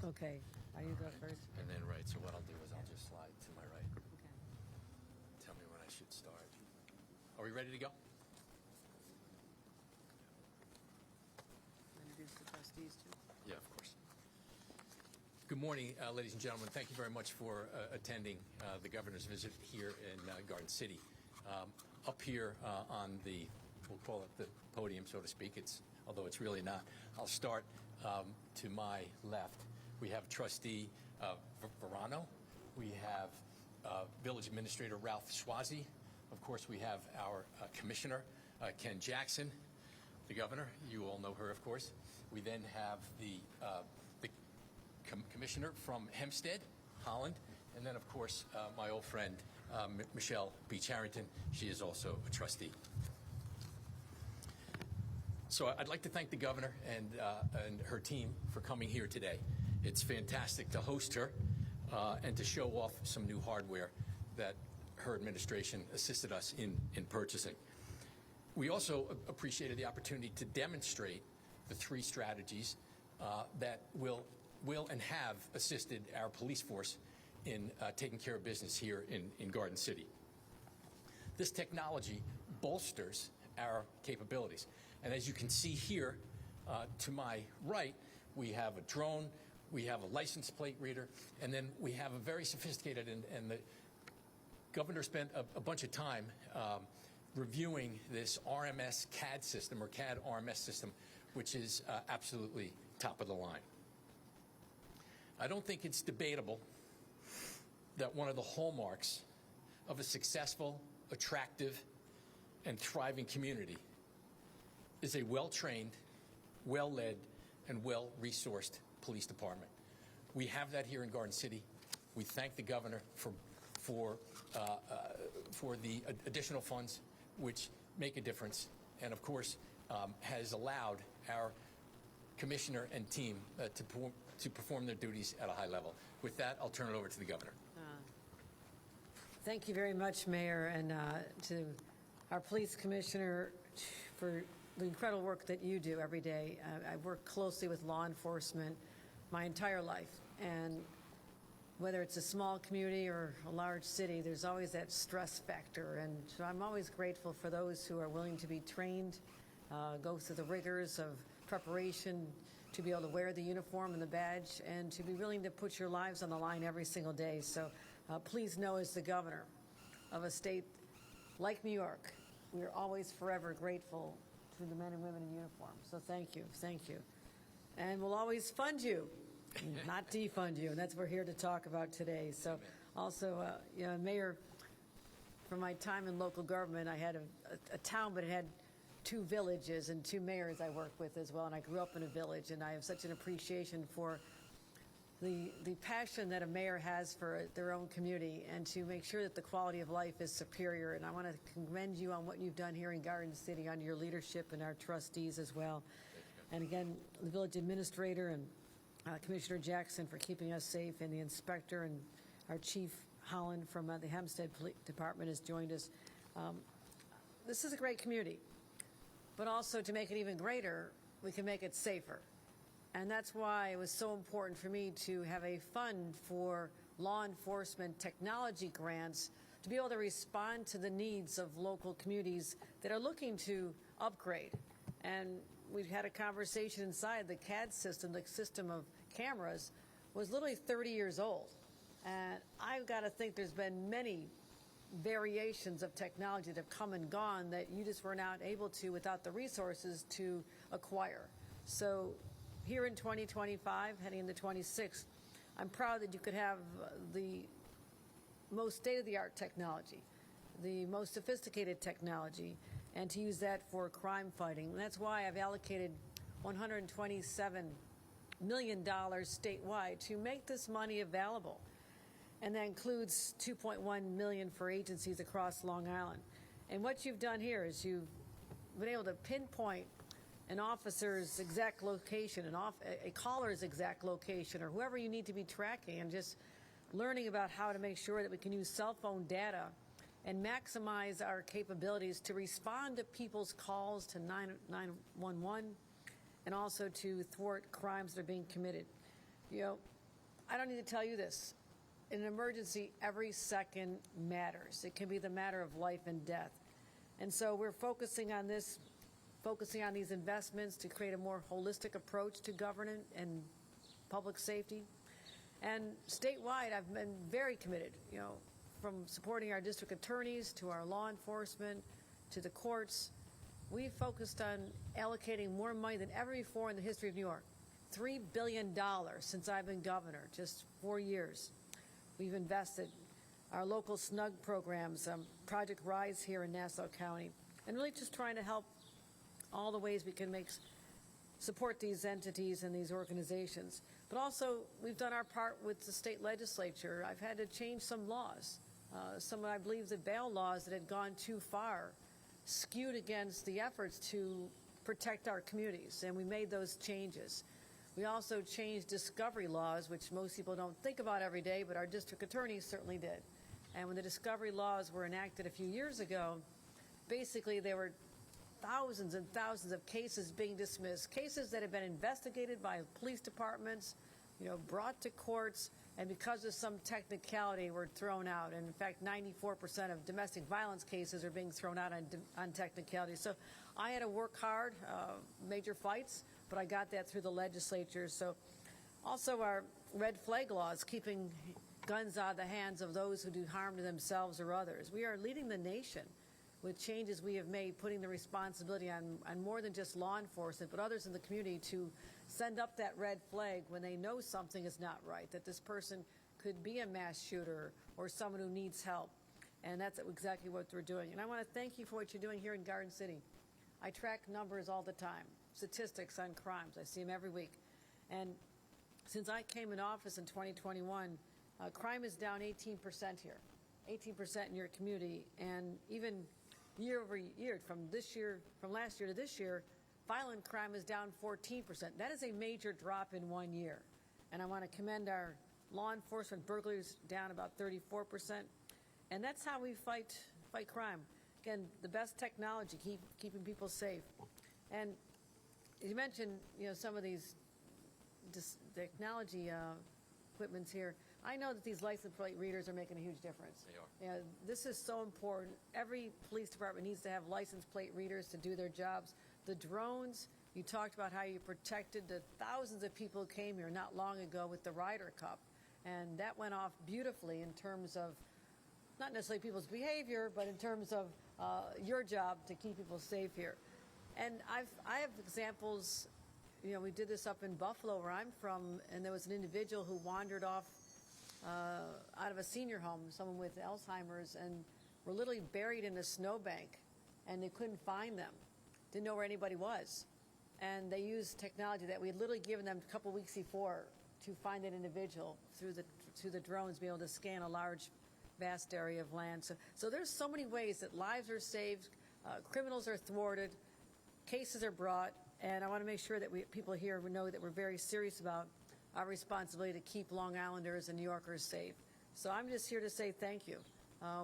Okay, you go first. And then, right, so what I'll do is I'll just slide to my right. Okay. Tell me when I should start. Are we ready to go? Introduce the trustees too. Yeah, of course. Good morning, ladies and gentlemen. Thank you very much for attending the governor's visit here in Garden City. Up here on the, we'll call it the podium, so to speak, although it's really not. I'll start to my left. We have Trustee Verano. We have Village Administrator Ralph Schwazi. Of course, we have our Commissioner, Ken Jackson, the Governor. You all know her, of course. We then have the Commissioner from Hempstead, Holland, and then, of course, my old friend, Michelle Beach Harrington. She is also a trustee. So I'd like to thank the Governor and her team for coming here today. It's fantastic to host her and to show off some new hardware that her administration assisted us in purchasing. We also appreciated the opportunity to demonstrate the three strategies that will and have assisted our police force in taking care of business here in Garden City. This technology bolsters our capabilities. And as you can see here to my right, we have a drone, we have a license plate reader, and then we have a very sophisticated, and the Governor spent a bunch of time reviewing this RMS CAD system, or CAD RMS system, which is absolutely top of the line. I don't think it's debatable that one of the hallmarks of a successful, attractive, and thriving community is a well-trained, well-led, and well-resourced police department. We have that here in Garden City. We thank the Governor for the additional funds, which make a difference, and of course has allowed our Commissioner and team to perform their duties at a high level. With that, I'll turn it over to the Governor. Thank you very much, Mayor, and to our Police Commissioner for the incredible work that you do every day. I work closely with law enforcement my entire life, and whether it's a small community or a large city, there's always that stress factor, and so I'm always grateful for those who are willing to be trained, go through the rigors of preparation to be able to wear the uniform and the badge, and to be willing to put your lives on the line every single day. So please know, as the Governor of a state like New York, we are always forever grateful to the men and women in uniform. So thank you, thank you. And we'll always fund you, not defund you, and that's what we're here to talk about today. So also, you know, Mayor, from my time in local government, I had a town, but it had 2 villages and 2 mayors I worked with as well, and I grew up in a village, and I have such an appreciation for the passion that a mayor has for their own community and to make sure that the quality of life is superior. And I want to commend you on what you've done here in Garden City, on your leadership, and our trustees as well. And again, the village administrator and Commissioner Jackson for keeping us safe, and the inspector, and our Chief Holland from the Hempstead Police Department has joined us. This is a great community, but also, to make it even greater, we can make it safer. And that's why it was so important for me to have a fund for law enforcement technology grants to be able to respond to the needs of local communities that are looking to upgrade. And we've had a conversation inside. The CAD system, the system of cameras, was literally 30 years old. And I've got to think there's been many variations of technology that have come and gone that you just were not able to, without the resources, to acquire. So here in 2025, heading into 26, I'm proud that you could have the most state-of-the-art technology, the most sophisticated technology, and to use that for crime fighting. And that's why I've allocated $127 million statewide to make this money available. And that includes $2.1 million for agencies across Long Island. And what you've done here is you've been able to pinpoint an officer's exact location, a caller's exact location, or whoever you need to be tracking, and just learning about how to make sure that we can use cell phone data and maximize our capabilities to respond to people's calls to 911 and also to thwart crimes that are being committed. You know, I don't need to tell you this. In an emergency, every second matters. It can be the matter of life and death. And so we're focusing on this, focusing on these investments to create a more holistic approach to governance and public safety. And statewide, I've been very committed, from supporting our district attorneys to our law enforcement to the courts. We focused on allocating more money than ever before in the history of New York. $3 billion since I've been governor, just 4 years. We've invested our local SNUG programs, Project Rise here in Nassau County, and really just trying to help all the ways we can support these entities and these organizations. But also, we've done our part with the state legislature. I've had to change some laws. Some, I believe, the bail laws that had gone too far skewed against the efforts to protect our communities, and we made those changes. We also changed discovery laws, which most people don't think about every day, but our district attorneys certainly did. And when the discovery laws were enacted a few years ago, basically there were thousands and thousands of cases being dismissed, cases that had been investigated by police departments, brought to courts, and because of some technicality were thrown out. And in fact, 94% of domestic violence cases are being thrown out on technicality. So I had to work hard, major fights, but I got that through the legislature. So also our red flag laws, keeping guns out of the hands of those who do harm to themselves or others. We are leading the nation with changes we have made, putting the responsibility on more than just law enforcement, but others in the community to send up that red flag when they know something is not right, that this person could be a mass shooter or someone who needs help. And that's exactly what we're doing. And I want to thank you for what you're doing here in Garden City. I track numbers all the time, statistics on crimes. I see them every week. And since I came in office in 2021, crime is down 18% here, 18% in your community. And even year over year, from last year to this year, violent crime is down 14%. That is a major drop in 1 year. And I want to commend our law enforcement. Burglaries down about 34%. And that's how we fight crime. Again, the best technology, keeping people safe. And you mentioned, some of these technology equipments here. I know that these license plate readers are making a huge difference. They are. This is so important. Every police department needs to have license plate readers to do their jobs. The drones, you talked about how you protected the thousands of people who came here not long ago with the Ryder Cup. And that went off beautifully in terms of not necessarily people's behavior, but in terms of your job to keep people safe here. And I have examples. We did this up in Buffalo, where I'm from, and there was an individual who wandered off out of a senior home, someone with Alzheimer's, and were literally buried in a snowbank, and they couldn't find them, didn't know where anybody was. And they used technology that we had literally given them a couple weeks before to find that individual through the drones, be able to scan a large, vast area of land. So there's so many ways that lives are saved, criminals are thwarted, cases are brought, and I want to make sure that people here know that we're very serious about our responsibility to keep Long Islanders and New Yorkers safe. So I'm just here to say thank you.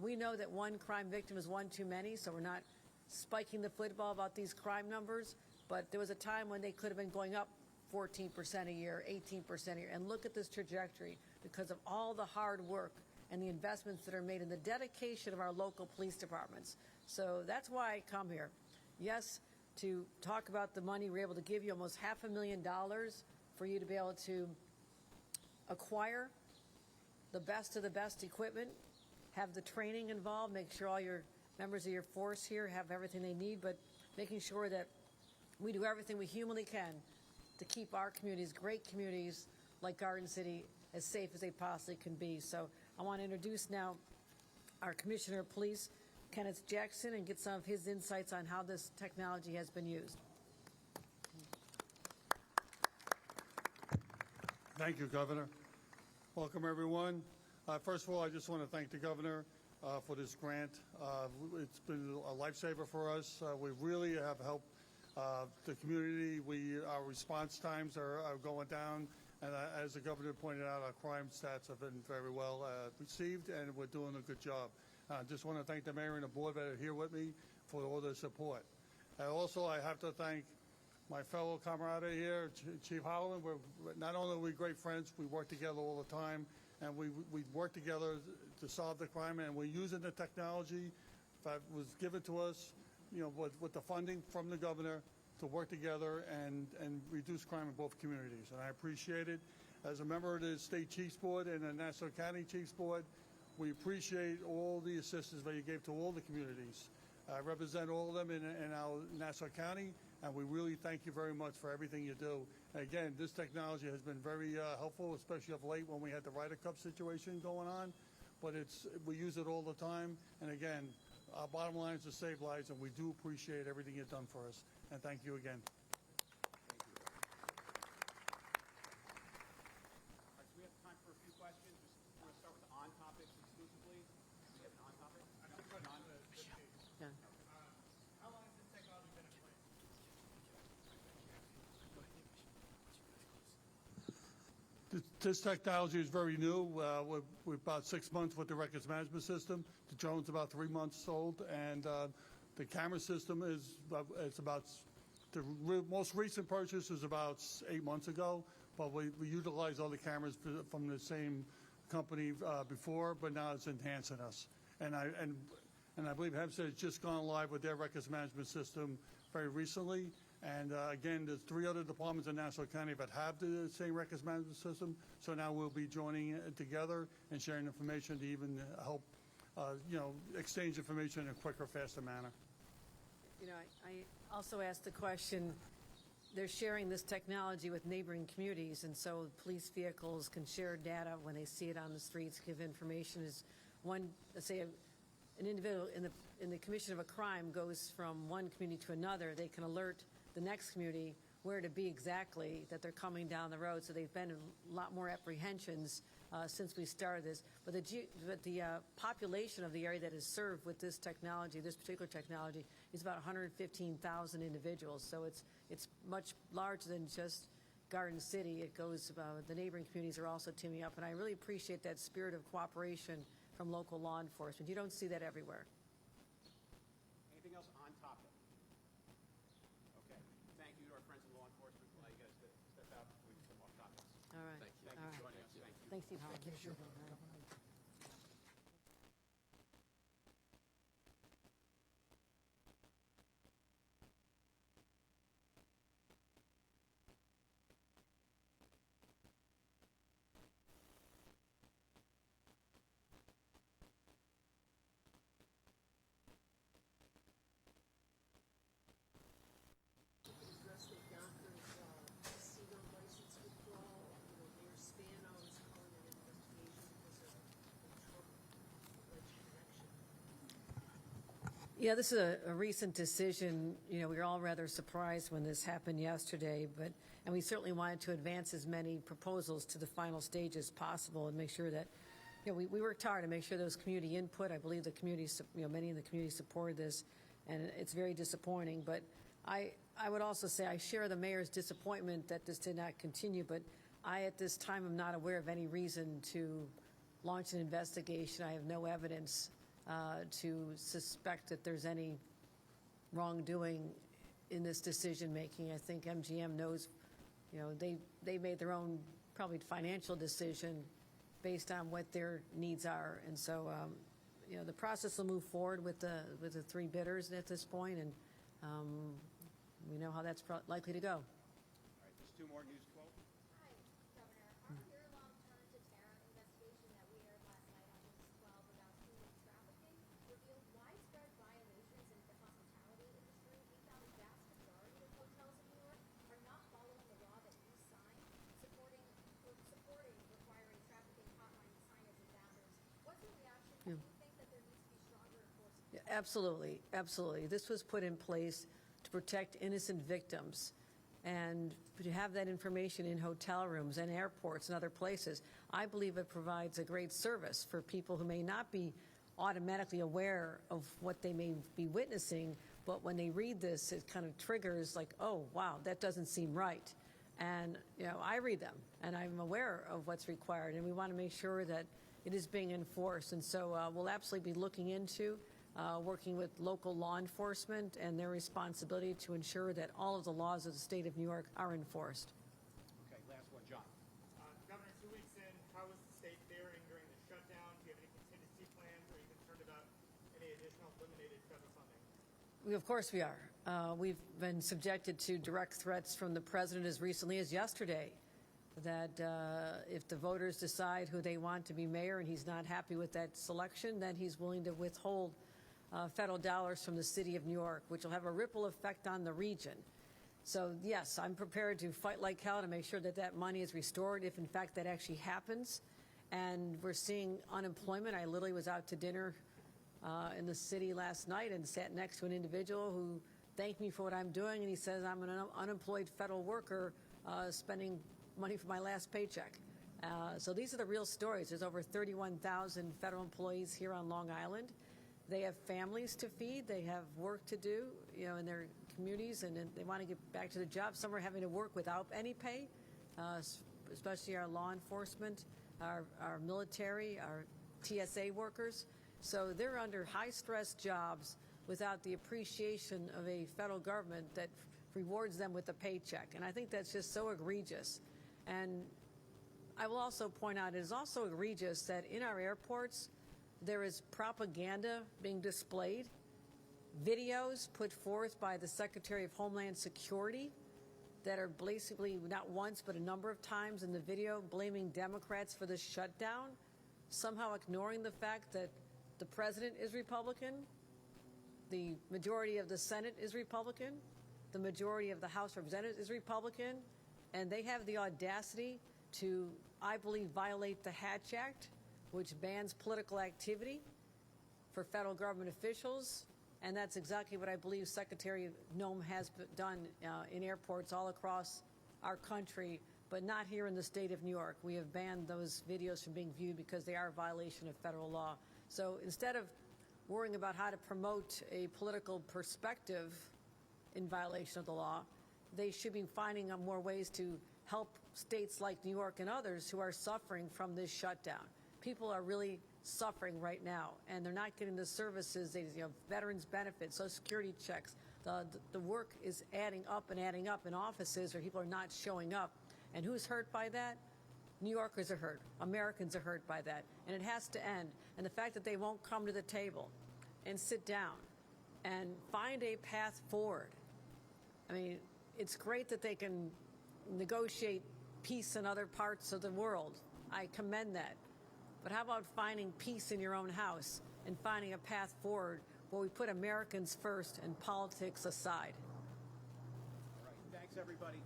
We know that one crime victim is one too many, so we're not spiking the football about these crime numbers, but there was a time when they could have been going up 14% a year, 18% a year, and look at this trajectory because of all the hard work and the investments that are made and the dedication of our local police departments. So that's why I come here. Yes, to talk about the money we're able to give you, almost $500,000 for you to be able to acquire the best of the best equipment, have the training involved, make sure all your members of your force here have everything they need, but making sure that we do everything we humanly can to keep our communities, great communities like Garden City, as safe as they possibly can be. So I want to introduce now our Commissioner of Police, Kenneth Jackson, and get some of his insights on how this technology has been used. Thank you, Governor. Welcome, everyone. First of all, I just want to thank the Governor for this grant. It's been a lifesaver for us. We really have helped the community. Our response times are going down, and as the Governor pointed out, our crime stats have been very well received, and we're doing a good job. I just want to thank the mayor and the board that are here with me for all their support. Also, I have to thank my fellow camarader here, Chief Howland. Not only are we great friends, we work together all the time, and we work together to solve the crime, and we're using the technology that was given to us, with the funding from the governor to work together and reduce crime in both communities. And I appreciate it. As a member of the State Chiefs Board and the Nassau County Chiefs Board, we appreciate all the assistance that you gave to all the communities. I represent all of them in our Nassau County, and we really thank you very much for everything you do. And again, this technology has been very helpful, especially of late when we had the Ryder Cup situation going on. But we use it all the time. And again, our bottom line is to save lives, and we do appreciate everything you've done for us. And thank you again. All right, so we have time for a few questions. Just want to start with the on topics exclusively. Do we have an on topic? Yeah. How long has this technology been in place? This technology is very new. We're about 6 months with the records management system. The drone's about 3 months old, and the camera system is the most recent purchase is about 8 months ago. But we utilize all the cameras from the same company before, but now it's enhancing us. And I believe Hempstead has just gone live with their records management system very recently. And again, there's 3 other departments in Nassau County that have the same records management system. So now we'll be joining it together and sharing information to even help, exchange information in a quicker, faster manner. I also asked the question, they're sharing this technology with neighboring communities, and so police vehicles can share data when they see it on the streets, give information. As one, let's say, an individual in the commission of a crime goes from one community to another, they can alert the next community where to be exactly, that they're coming down the road. So they've been a lot more apprehensions since we started this. But the population of the area that is served with this technology, this particular technology, is about 115,000 individuals. So it's much larger than just Garden City. It goes about, the neighboring communities are also teaming up. And I really appreciate that spirit of cooperation from local law enforcement. You don't see that everywhere. Anything else on topic? Okay. Thank you to our friends in law enforcement. We'll allow you guys to step out before we do some off topics. All right. Thank you. Thank you for joining us. Thank you. Thanks, Steve Howard. Address the doctor's CEDO license withdrawal. Mayor Spano is calling an investigation because of Trump alleged connection. Yeah, this is a recent decision. We were all rather surprised when this happened yesterday, and we certainly wanted to advance as many proposals to the final stage as possible and make sure that, we worked hard to make sure there was community input. I believe the community, many in the community supported this, and it's very disappointing. But I would also say I share the mayor's disappointment that this did not continue, but I, at this time, am not aware of any reason to launch an investigation. I have no evidence to suspect that there's any wrongdoing in this decision-making. I think MGM knows, they made their own probably financial decision based on what their needs are. And so, the process will move forward with the 3 bidders at this point, and we know how that's likely to go. All right, there's 2 more news quotes. Hi, Governor. Our year-long Turn to Terra investigation that we aired last night on News 12 about human trafficking revealed widespread violations in the hospitality industry. We found the vast majority of hotels in New York are not following the law that you signed, supporting requiring trafficking hotline signage and boundaries. What's your reaction? Do you think that there needs to be stronger enforcement? Yeah, absolutely, absolutely. This was put in place to protect innocent victims, and to have that information in hotel rooms and airports and other places, I believe it provides a great service for people who may not be automatically aware of what they may be witnessing, but when they read this, it kind of triggers like, oh, wow, that doesn't seem right. And, I read them, and I'm aware of what's required, and we want to make sure that it is being enforced. And so we'll absolutely be looking into working with local law enforcement and their responsibility to ensure that all of the laws of the state of New York are enforced. Okay, last one, John. Governor, 2 weeks in, how is the state faring during the shutdown? Do you have any contingency plans? Or are you concerned about any additional eliminated federal funding? Of course we are. We've been subjected to direct threats from the president as recently as yesterday that if the voters decide who they want to be mayor and he's not happy with that selection, then he's willing to withhold federal dollars from the city of New York, which will have a ripple effect on the region. So yes, I'm prepared to fight like hell to make sure that that money is restored if in fact that actually happens. And we're seeing unemployment. I literally was out to dinner in the city last night and sat next to an individual who thanked me for what I'm doing, and he says I'm an unemployed federal worker spending money for my last paycheck. So these are the real stories. There's over 31,000 federal employees here on Long Island. They have families to feed. They have work to do, in their communities, and they want to get back to the job. Some are having to work without any pay, especially our law enforcement, our military, our TSA workers. So they're under high-stress jobs without the appreciation of a federal government that rewards them with a paycheck. And I think that's just so egregious. And I will also point out it is also egregious that in our airports there is propaganda being displayed, videos put forth by the Secretary of Homeland Security that are basically not once but a number of times in the video blaming Democrats for the shutdown, somehow ignoring the fact that the president is Republican, the majority of the Senate is Republican, the majority of the House of Representatives is Republican, and they have the audacity to, I believe, violate the Hatch Act, which bans political activity for federal government officials. And that's exactly what I believe Secretary Noem has done in airports all across our country, but not here in the state of New York. We have banned those videos from being viewed because they are a violation of federal law. So instead of worrying about how to promote a political perspective in violation of the law, they should be finding more ways to help states like New York and others who are suffering from this shutdown. People are really suffering right now, and they're not getting the services, veterans benefits, Social Security checks. The work is adding up in offices where people are not showing up. And who's hurt by that? New Yorkers are hurt. Americans are hurt by that. And it has to end. And the fact that they won't come to the table and sit down and find a path forward. I mean, it's great that they can negotiate peace in other parts of the world. I commend that. But how about finding peace in your own house and finding a path forward where we put Americans first and politics aside? All right, thanks, everybody.